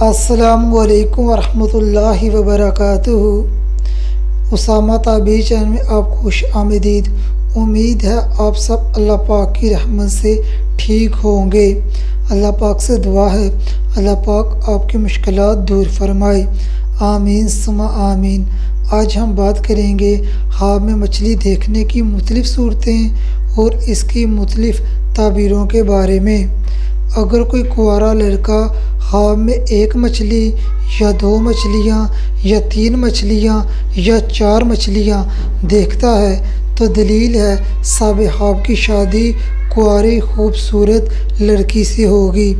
السلام علیکم ورحمۃ اللہ وبرکاتہ۔ اسامہ تابعی چینل میں آپ کو خوش آمدید۔ امید ہے آپ سب اللہ پاک کی رحمت سے ٹھیک ہوں گے۔ اللہ پاک سے دعا ہے اللہ پاک آپ کی مشکلات دور فرمائے، آمین ثم آمین۔ آج ہم بات کریں گے خواب میں مچھلی دیکھنے کی مختلف صورتیں اور اس کی مختلف تعبیروں کے بارے میں۔ اگر کوئی کنوارا لڑکا خواب میں ایک مچھلی یا دو مچھلیاں یا تین مچھلیاں یا چار مچھلیاں دیکھتا ہے تو دلیل ہے صاحب خواب کی شادی کنواری خوبصورت لڑکی سے ہوگی۔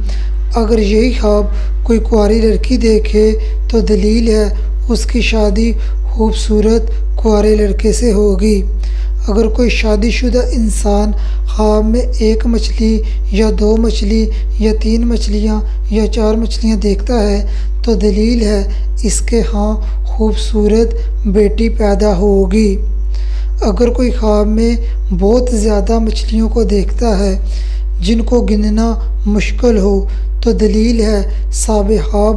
اگر یہی خواب کوئی کنواری لڑکی دیکھے تو دلیل ہے اس کی شادی خوبصورت کنوارے لڑکے سے ہوگی۔ اگر کوئی شادی شدہ انسان خواب میں ایک مچھلی یا دو مچھلی یا تین مچھلیاں یا چار مچھلیاں دیکھتا ہے تو دلیل ہے اس کے ہاں خوبصورت بیٹی پیدا ہوگی۔ اگر کوئی خواب میں بہت زیادہ مچھلیوں کو دیکھتا ہے جن کو گننا مشکل ہو تو دلیل ہے صاحب خواب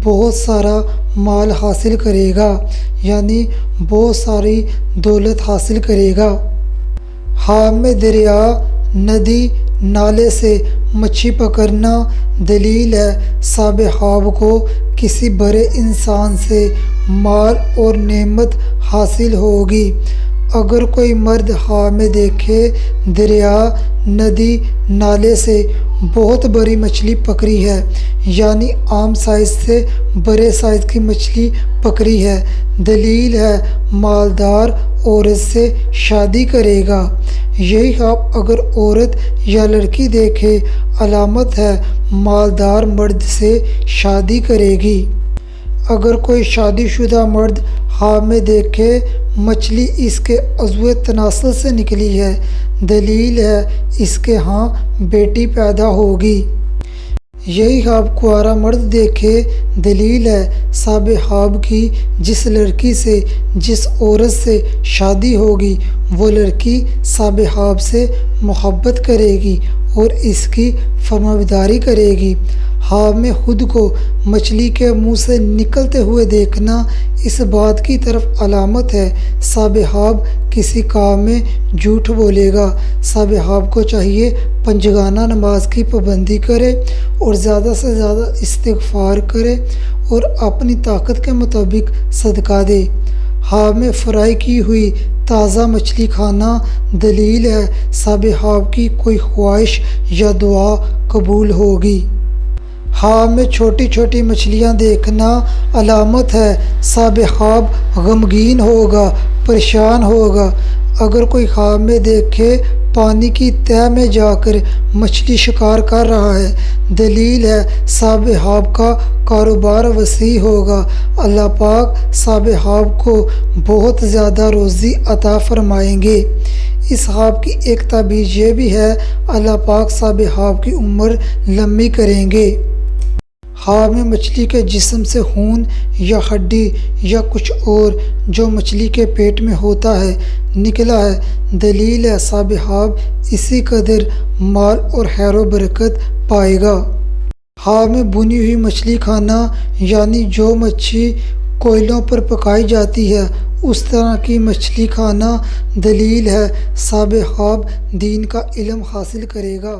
بہت سارا مال حاصل کرے گا، یعنی بہت ساری دولت حاصل کرے گا۔ خواب میں دریا، ندی، نالے سے مچھلی پکڑنا دلیل ہے صاحب خواب کو کسی بڑے انسان سے مال اور نعمت حاصل ہوگی۔ اگر کوئی مرد خواب میں دیکھے دریا، ندی، نالے سے بہت بڑی مچھلی پکڑی ہے، یعنی عام سائز سے بڑے سائز کی مچھلی پکڑی ہے، دلیل ہے مالدار عورت سے شادی کرے گا۔ یہی خواب اگر عورت یا لڑکی دیکھے علامت ہے مالدار مرد سے شادی کرے گی۔ اگر کوئی شادی شدہ مرد خواب میں دیکھے مچھلی اس کے عضو تناسل سے نکلی ہے، دلیل ہے اس کے ہاں بیٹی پیدا ہوگی۔ یہی خواب کنوارا مرد دیکھے دلیل ہے صاحب خواب کی جس لڑکی سے جس عورت سے شادی ہوگی وہ لڑکی صاحب خواب سے محبت کرے گی اور اس کی فرمانبرداری کرے گی۔ خواب میں خود کو مچھلی کے منہ سے نکلتے ہوئے دیکھنا اس بات کی طرف علامت ہے صاحب خواب کسی کام میں جھوٹ بولے گا۔ صاحب خواب کو چاہیے پنجگانہ نماز کی پابندی کرے اور زیادہ سے زیادہ استغفار کرے اور اپنی طاقت کے مطابق صدقہ دے۔ خواب میں فرائی کی ہوئی تازہ مچھلی کھانا دلیل ہے صاحب خواب کی کوئی خواہش یا دعا قبول ہوگی۔ خواب میں چھوٹی چھوٹی مچھلیاں دیکھنا علامت ہے صاحب خواب غمگین ہوگا، پریشان ہوگا۔ اگر کوئی خواب میں دیکھے پانی کی تہہ میں جا کر مچھلی شکار کر رہا ہے، دلیل ہے صاحب خواب کا کاروبار وسیع ہوگا، اللہ پاک صاحب خواب کو بہت زیادہ روزی عطا فرمائیں گے۔ اس خواب کی ایک تعبیر یہ بھی ہے اللہ پاک صاحب خواب کی عمر لمبی کریں گے۔ خواب میں مچھلی کے جسم سے خون یا ہڈی یا کچھ اور جو مچھلی کے پیٹ میں ہوتا ہے نکلا ہے، دلیل ہے صاحب خواب اسی قدر مال اور خیر و برکت پائے گا۔ خواب میں بھنی ہوئی مچھلی کھانا، یعنی جو مچھلی کوئلوں پر پکائی جاتی ہے اس طرح کی مچھلی کھانا، دلیل ہے صاحب خواب دین کا علم حاصل کرے گا۔